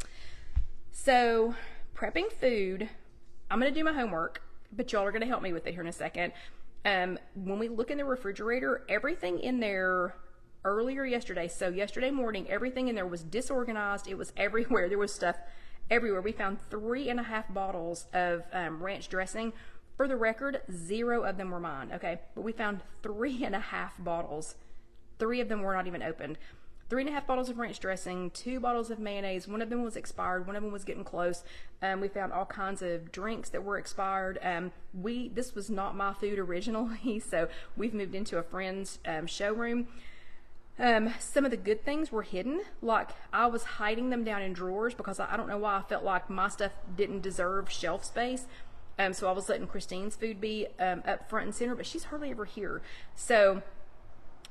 A: So prepping food, I'm gonna do my homework, but y'all are gonna help me with it here in a second. When we look in the refrigerator, everything in there earlier yesterday, so yesterday morning, everything in there was disorganized. It was everywhere. There was stuff everywhere. We found 3.5 bottles of ranch dressing. For the record, 0 of them were mine, okay? But we found 3.5 bottles. 3 of them were not even opened. 3.5 bottles of ranch dressing, 2 bottles of mayonnaise. One of them was expired. One of them was getting close. We found all kinds of drinks that were expired. This was not my food originally, so we've moved into a friend's showroom. Some of the good things were hidden. Like, I was hiding them down in drawers because I don't know why I felt like my stuff didn't deserve shelf space. So I was letting Christine's food be up front and center, but she's hardly ever here. So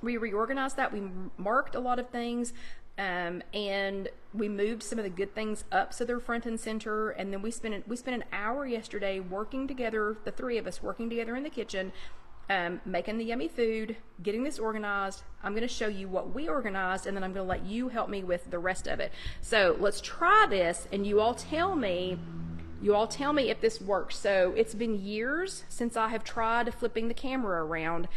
A: we reorganized that. We marked a lot of things, and we moved some of the good things up so they're front and center. And then we spent an hour yesterday working together, the 3 of us working together in the kitchen, making the yummy food, getting this organized. I'm going to show you what we organized, and then I'm going to let you help me with the rest of it. So let's try this, and you all tell me if this works. So it's been years since I have tried flipping the camera around.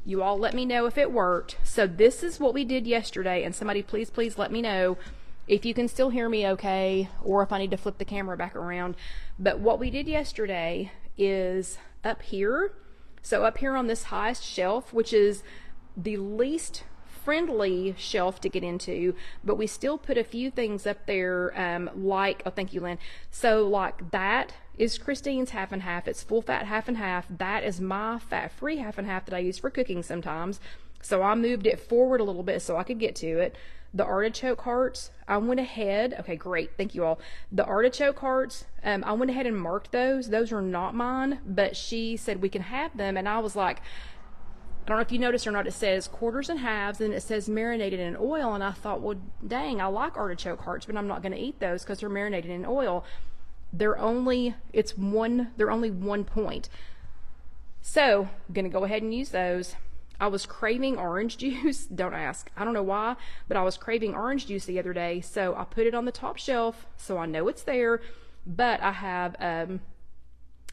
A: You all let me know if it worked. So this is what we did yesterday, and somebody please let me know if you can still hear me okay, or if I need to flip the camera back around. But what we did yesterday is up here. So up here on this highest shelf, which is the least friendly shelf to get into, but we still put a few things up there, like, oh, thank you, Lynn. So like that is Christine's half and half. It's full fat half and half. That is my fat-free half and half that I use for cooking sometimes. So I moved it forward a little bit so I could get to it. The artichoke hearts, I went ahead. Okay, great. Thank you all. The artichoke hearts, I went ahead and marked those. Those are not mine, but she said we can have them. And I was like, I don't know if you noticed or not, it says quarters and halves, and it says marinated in oil. And I thought, well, dang, I like artichoke hearts, but I'm not going to eat those because they're marinated in oil. They're only 1 point. So I'm going to go ahead and use those. I was craving orange juice. Don't ask. I don't know why, but I was craving orange juice the other day. So I put it on the top shelf so I know it's there. But I have a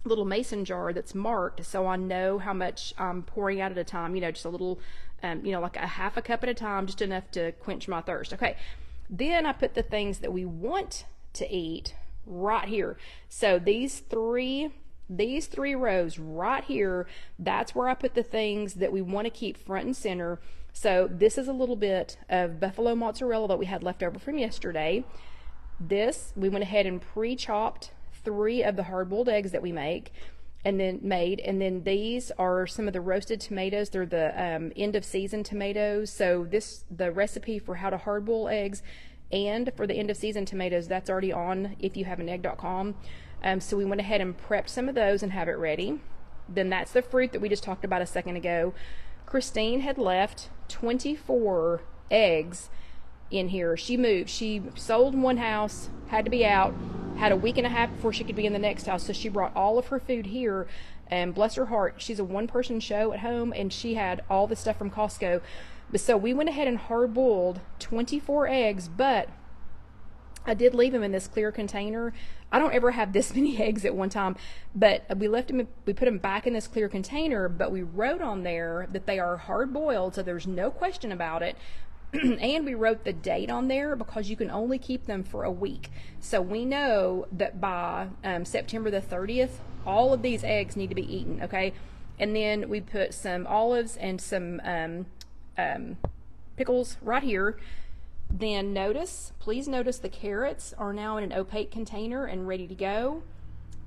A: little mason jar that's marked so I know how much I'm pouring out at a time. You know, just a little, like a half a cup at a time, just enough to quench my thirst. Okay. Then I put the things that we want to eat right here. So these three rows right here, that's where I put the things that we want to keep front and center. So this is a little bit of buffalo mozzarella that we had left over from yesterday. This, we went ahead and pre-chopped 3 of the hard-boiled eggs that we make and then these are some of the roasted tomatoes. They're the end of season tomatoes. So the recipe for how to hard-boil eggs and for the end of season tomatoes, that's already on IfYouHaveAnEgg.com. So we went ahead and prepped some of those and have it ready. Then that's the fruit that we just talked about a second ago. Christine had left 24 eggs in here. She moved. She sold one house, had to be out, had a week and a half before she could be in the next house. So she brought all of her food here, and bless her heart, she's a one-person show at home, and she had all the stuff from Costco. But so we went ahead and hard-boiled 24 eggs, but I did leave them in this clear container. I don't ever have this many eggs at one time, but we left them, we put them back in this clear container, but we wrote on there that they are hard-boiled, so there's no question about it. And we wrote the date on there because you can only keep them for a week. So we know that by September the 30th, all of these eggs need to be eaten, okay? And then we put some olives and some pickles right here. Then please notice the carrots are now in an opaque container and ready to go.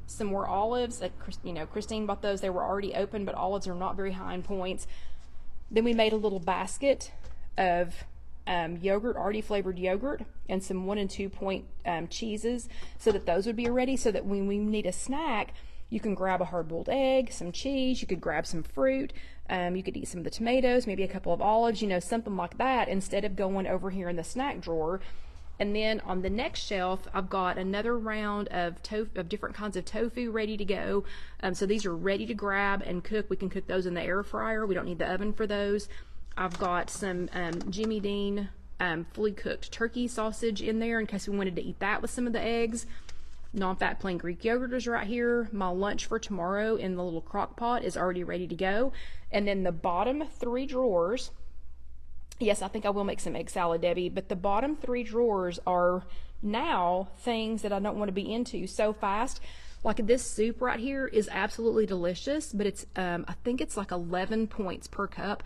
A: Some more olives, Christine bought those. They were already open, but olives are not very high in points. Then we made a little basket of yogurt, already flavored yogurt, and some 1 and 2 point cheeses, so that those would be ready, so that when we need a snack, you can grab a hard-boiled egg, some cheese, you could grab some fruit, you could eat some of the tomatoes, maybe a couple of olives, something like that, instead of going over here in the snack drawer. And then on the next shelf, I've got another round of different kinds of tofu ready to go. So these are ready to grab and cook. We can cook those in the air fryer. We don't need the oven for those. I've got some Jimmy Dean fully cooked turkey sausage in there in case we wanted to eat that with some of the eggs. Non-fat plain Greek yogurt is right here. My lunch for tomorrow in the little crock pot is already ready to go. And then the bottom 3 drawers, yes, I think I will make some egg salad, Debbie, but the bottom 3 drawers are now things that I don't want to be into so fast. Like this soup right here is absolutely delicious, but it's I think it's like 11 points per cup.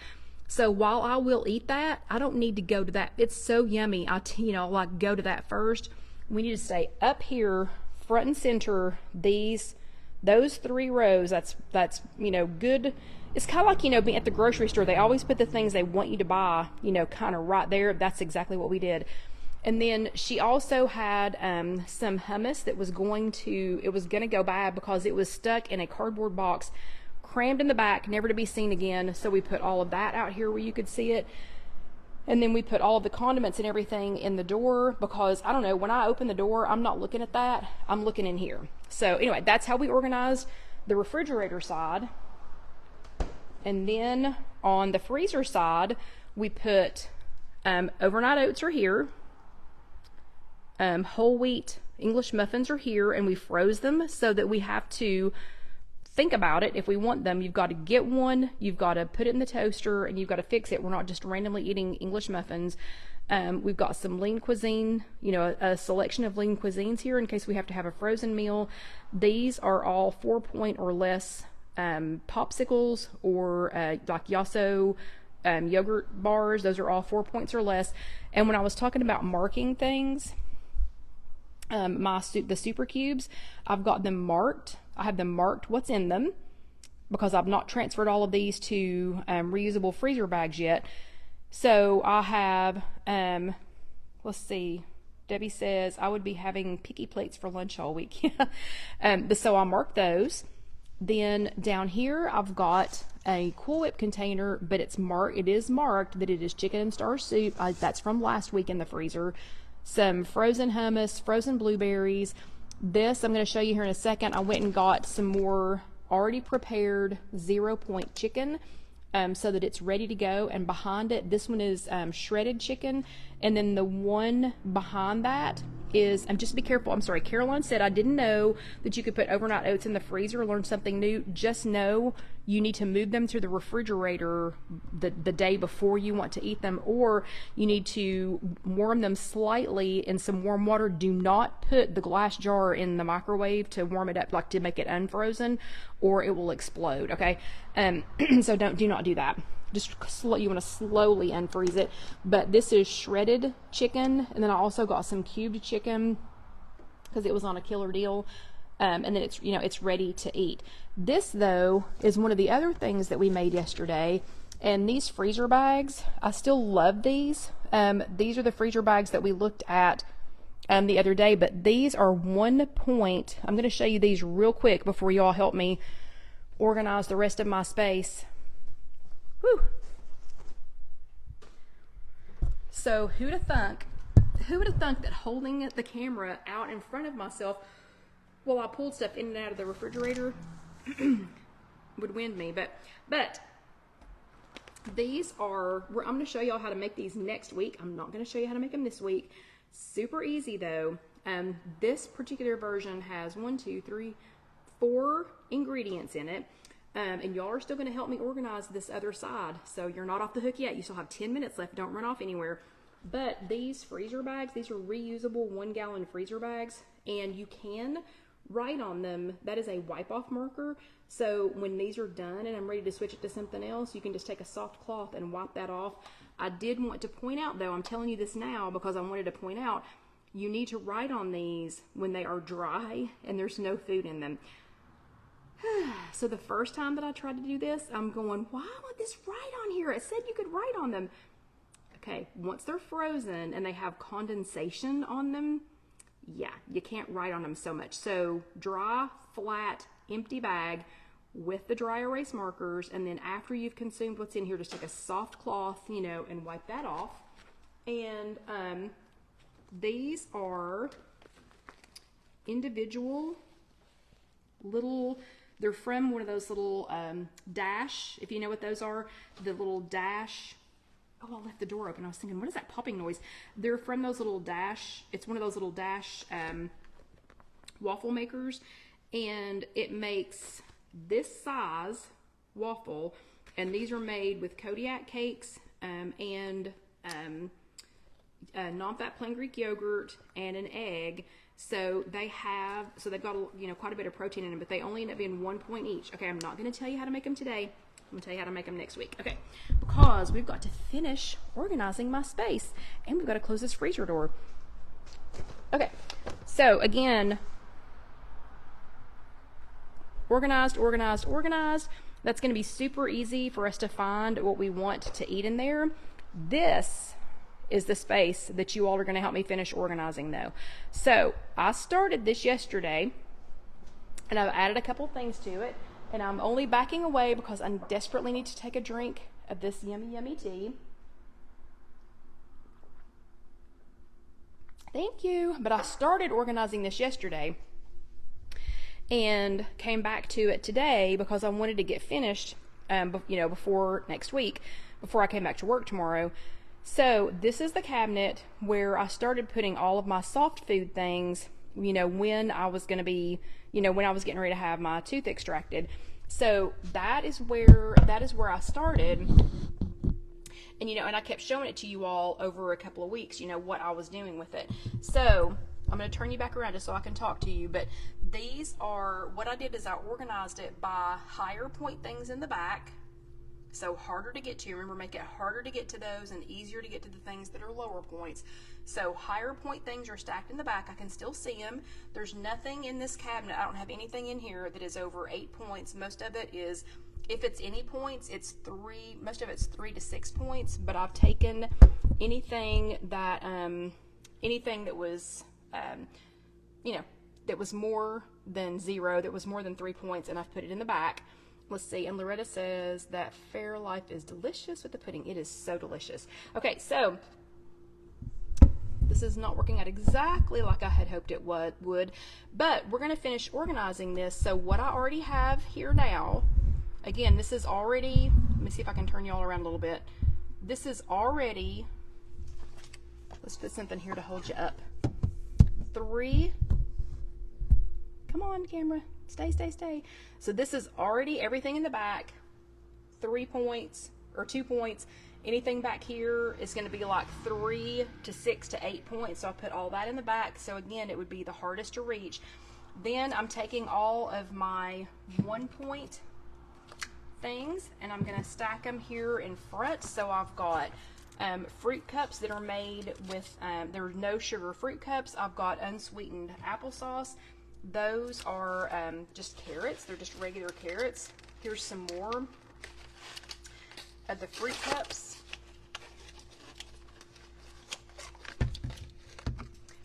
A: So while I will eat that, I don't need to go to that. It's so yummy. Like go to that first. We need to stay up here, front and center. Those 3 rows. That's good. It's kind of like, being at the grocery store. They always put the things they want you to buy, kind of right there. That's exactly what we did. And then she also had some hummus that was going to go bad because it was stuck in a cardboard box, crammed in the back, never to be seen again. So we put all of that out here where you could see it. And then we put all of the condiments and everything in the door because, I don't know, when I open the door, I'm not looking at that. I'm looking in here. So anyway, that's how we organized the refrigerator side. And then on the freezer side, we put overnight oats are here. Whole wheat English muffins are here, and we froze them so that we have to think about it. If we want them, you've got to get one, you've got to put it in the toaster, and you've got to fix it. We're not just randomly eating English muffins. We've got some lean cuisine, a selection of lean cuisines here in case we have to have a frozen meal. These are all 4 point or less popsicles or like Yasso yogurt bars. Those are all 4 points or less. And when I was talking about marking things, the super cubes, I've got them marked. I have them marked what's in them because I've not transferred all of these to reusable freezer bags yet. So I have, let's see, Debbie says I would be having picky plates for lunch all week. So I marked those. Then down here I've got a Cool Whip container, but it is marked that it is chicken and star soup. That's from last week in the freezer. Some frozen hummus, frozen blueberries. This I'm going to show you here in a second. I went and got some more already prepared 0 point chicken so that it's ready to go. And behind it, this one is shredded chicken. And then the one behind that is, just be careful. I'm sorry, Caroline said I didn't know that you could put overnight oats in the freezer. Learn something new. Just know you need to move them to the refrigerator the day before you want to eat them, or you need to warm them slightly in some warm water. Do not put the glass jar in the microwave to warm it up, like to make it unfrozen, or it will explode. Okay, so do not do that. Just you want to slowly unfreeze it. But this is shredded chicken, and then I also got some cubed chicken because it was on a killer deal. And then it's ready to eat. This though is one of the other things that we made yesterday. And these freezer bags, I still love these. These are the freezer bags that we looked at the other day, but these are 1 point. I'm going to show you these real quick before you all help me organize the rest of my space. Whew. So who'd have thunk that holding the camera out in front of myself while I pulled stuff in and out of the refrigerator would win me. But these are, I'm going to show y'all how to make these next week. I'm not going to show you how to make them this week. Super easy though. This particular version has 4 ingredients in it. And y'all are still going to help me organize this other side. So you're not off the hook yet. You still have 10 minutes left. Don't run off anywhere. But these freezer bags, these are reusable 1 gallon freezer bags. And you can write on them. That is a wipe off marker. So when these are done and I'm ready to switch it to something else, you can just take a soft cloth and wipe that off. I did want to point out though, I'm telling you this now because I wanted to point out, you need to write on these when they are dry and there's no food in them. So the first time that I tried to do this, I'm going, why would this write on here? It said you could write on them. Okay, once they're frozen and they have condensation on them, yeah, you can't write on them so much. So dry, flat, empty bag with the dry erase markers, and then after you've consumed what's in here, just take a soft cloth, you know, and wipe that off. And these are individual little, they're from one of those little dash, if you know what those are, the little dash. Oh, I left the door open. I was thinking, what is that popping noise? They're from those little dash, it's one of those little dash waffle makers, and it makes this size waffle, and these are made with Kodiak cakes and non-fat plain Greek yogurt and an egg. So they've got, you know, quite a bit of protein in them, but they only end up being 1 point each. Okay, I'm not going to tell you how to make them today. I'm going to tell you how to make them next week. Okay, because we've got to finish organizing my space, and we've got to close this freezer door. Okay, so again, organized, organized, organized. That's going to be super easy for us to find what we want to eat in there. This is the space that you all are going to help me finish organizing though. So I started this yesterday and I've added a couple things to it, and I'm only backing away because I desperately need to take a drink of this yummy, yummy tea. Thank you. But I started organizing this yesterday and came back to it today because I wanted to get finished, you know, before next week, before I came back to work tomorrow. So this is the cabinet where I started putting all of my soft food things, you know, when I was going to be, you know, when I was getting ready to have my tooth extracted. So that is where I started. And, you know, and I kept showing it to you all over a couple of weeks, you know, what I was doing with it. So I'm going to turn you back around just so I can talk to you. But these are, what I did is I organized it by higher point things in the back. So harder to get to. Remember, make it harder to get to those and easier to get to the things that are lower points. So higher point things are stacked in the back. I can still see them. There's nothing in this cabinet. I don't have anything in here that is over 8 points. Most of it is, if it's any points, it's 3. Most of it's 3 to 6 points. But I've taken anything that was, you know, that was more than 0, that was more than 3 points, and I've put it in the back. Let's see, and Loretta says that Fairlife is delicious with the pudding. It is so delicious. Okay, so this is not working out exactly like I had hoped it would, but we're going to finish organizing this. So what I already have here now, again, this is already, let me see if I can turn you all around a little bit. This is already, let's put something here to hold you up. 3, come on camera, stay, stay, stay. So this is already everything in the back, 3 points or 2 points. Anything back here is going to be like 3 to 6 to 8 points. So I put all that in the back. So again, it would be the hardest to reach. Then I'm taking all of my 1 point things and I'm going to stack them here in front. So I've got fruit cups that are made with, there's no sugar fruit cups. I've got unsweetened applesauce. Those are just carrots. They're just regular carrots. Here's some more of the fruit cups.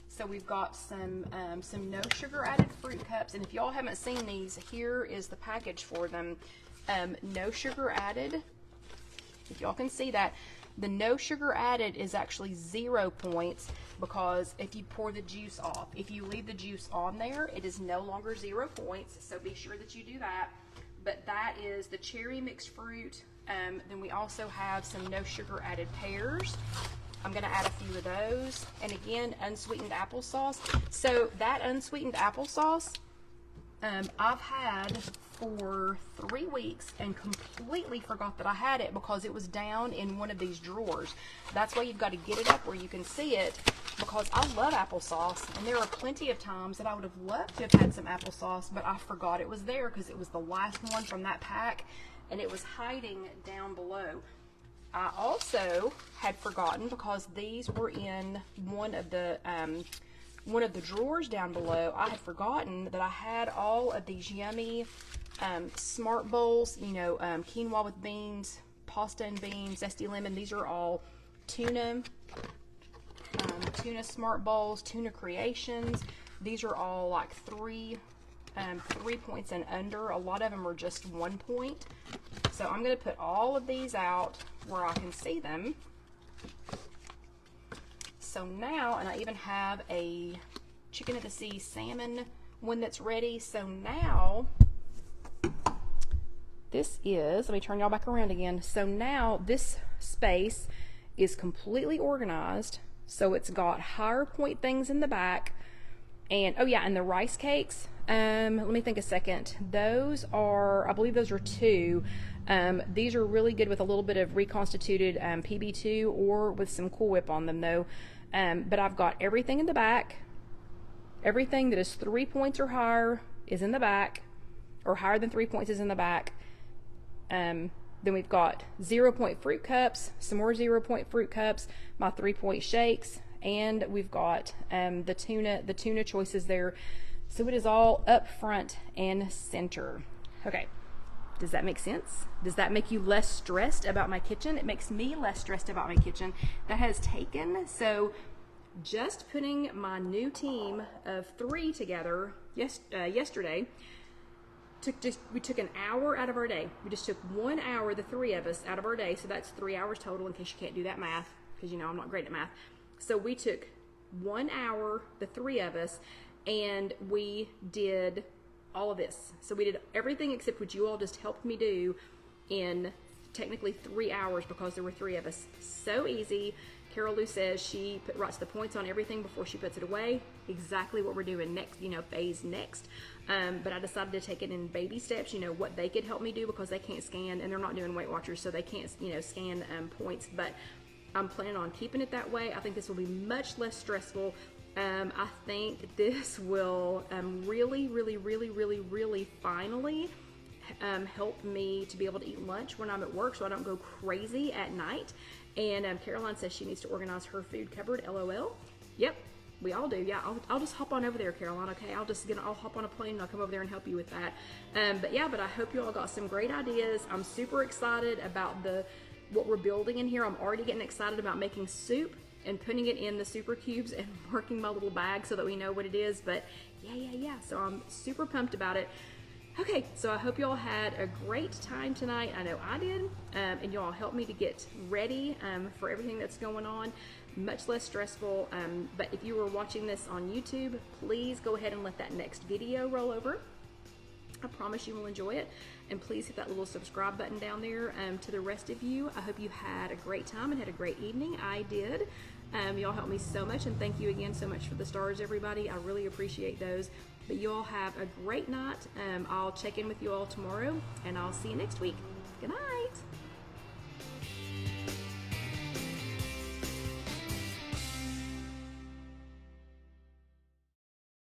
A: So we've got some no sugar added fruit cups. And if y'all haven't seen these, here is the package for them. No sugar added. If y'all can see that. The no sugar added is actually 0 points because if you pour the juice off, if you leave the juice on there, it is no longer 0 points. So be sure that you do that. But that is the cherry mixed fruit. Then we also have some no sugar added pears. I'm going to add a few of those. And again, unsweetened applesauce. So that unsweetened applesauce, I've had for 3 weeks and completely forgot that I had it because it was down in one of these drawers. That's why you've got to get it up where you can see it, because I love applesauce, and there are plenty of times that I would have loved to have had some applesauce, but I forgot it was there because it was the last one from that pack and it was hiding down below. I also had forgotten, because these were in one of the drawers down below, I had forgotten that I had all of these yummy Smart Bowls, you know, quinoa with beans, pasta and beans, zesty lemon. These are all tuna Smart Bowls, tuna creations. These are all like 3 points and under. A lot of them are just 1 point. So I'm going to put all of these out where I can see them. So now, and I even have a chicken of the sea salmon one that's ready. So now, this is, let me turn y'all back around again. So now this space is completely organized. So it's got higher point things in the back. And, oh yeah, and the rice cakes, let me think a second. Those are, I believe those are 2. These are really good with a little bit of reconstituted PB2 or with some Cool Whip on them though. But I've got everything in the back. Everything that is 3 points or higher is in the back, or higher than 3 points is in the back. Then we've got 0 point fruit cups, some more 0 point fruit cups, my 3 point shakes, and we've got the tuna choices there. So it is all up front and center. Okay, does that make sense? Does that make you less stressed about my kitchen? It makes me less stressed about my kitchen. That has taken, so just putting my new team of 3 together yesterday, we took an hour out of our day. We just took 1 hour, the 3 of us, out of our day. So that's 3 hours total, in case you can't do that math, because you know I'm not great at math. So we took 1 hour, the 3 of us, and we did all of this. So we did everything except what you all just helped me do in technically 3 hours, because there were 3 of us. So easy. Carol Lou says she writes the points on everything before she puts it away. Exactly what we're doing next, you know, phase next. But I decided to take it in baby steps, you know, what they could help me do, because they can't scan, and they're not doing Weight Watchers, so they can't, you know, scan points. But I'm planning on keeping it that way. I think this will be much less stressful. I think this will really finally help me to be able to eat lunch when I'm at work, so I don't go crazy at night. And Caroline says she needs to organize her food cupboard. LOL. Yep, we all do. Yeah, I'll just hop on over there, Caroline. Okay, I'll hop on a plane and I'll come over there and help you with that. But I hope you all got some great ideas. I'm super excited about what we're building in here. I'm already getting excited about making soup and putting it in the super cubes and marking my little bag so that we know what it is. But yeah. So I'm super pumped about it. Okay, so I hope you all had a great time tonight. I know I did, and you all helped me to get ready for everything that's going on. Much less stressful. But if you were watching this on YouTube, please go ahead and let that next video roll over. I promise you will enjoy it. And please hit that little subscribe button down there. To the rest of you, I hope you had a great time and had a great evening. I did. Y'all helped me so much, and thank you again so much for the stars, everybody. I really appreciate those. But you all have a great night. I'll check in with you all tomorrow, and I'll see you next week. Good night.